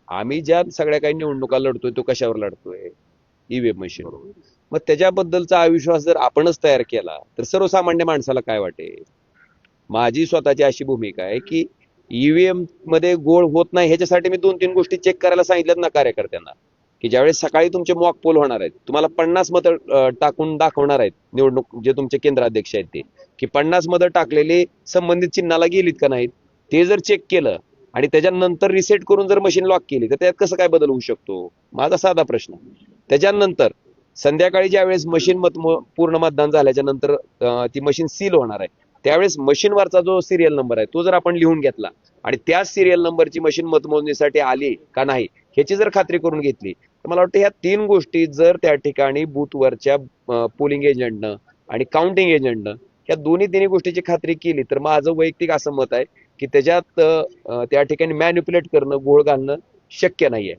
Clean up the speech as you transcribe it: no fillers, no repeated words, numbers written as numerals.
आम्ही ज्या सगळ्या काही निवडणुका लढतोय तो कशावर लढतोय? EVM machine. मग त्याच्याबद्दलचा अविश्वास जर आपणच तयार केला तर सर्वसामान्य माणसाला काय वाटेल? माझी स्वतःची अशी भूमिका आहे की ईव्हीएम मध्ये गोळ होत नाही ह्याच्यासाठी मी 2-3 गोष्टी चेक करायला सांगितल्यात ना कार्यकर्त्यांना, की ज्यावेळेस सकाळी तुमचे मॉक पोल होणार आहेत, तुम्हाला 50 मतं टाकून दाखवणार आहेत निवडणूक जे तुमचे केंद्राध्यक्ष आहेत ते, की 50 मतं टाकलेले संबंधित चिन्हाला गेलीत का नाहीत, ते जर चेक केलं आणि त्याच्यानंतर रिसेट करून जर मशीन लॉक केली तर त्यात कसं काय बदल होऊ शकतो? माझा साधा प्रश्न. त्याच्यानंतर संध्याकाळी ज्यावेळेस मशीन पूर्ण मतदान झाल्याच्या नंतर ती मशीन सील होणार आहे, त्यावेळेस मशीनवरचा जो सिरियल नंबर आहे तो जर आपण लिहून घेतला आणि त्याच सिरियल नंबरची मशीन मतमोजणीसाठी आली का नाही ह्याची जर खात्री करून घेतली तर मला वाटतं ह्या 3 गोष्टी जर त्या ठिकाणी बूथवरच्या पोलिंग एजंटनं आणि काउंटिंग एजंटनं ह्या दोन्ही तिन्ही गोष्टीची खात्री केली तर माझं वैयक्तिक असं मत आहे की त्याच्यात त्या ठिकाणी मॅन्युप्युलेट करणं, घोळ घालणं शक्य नाहीये.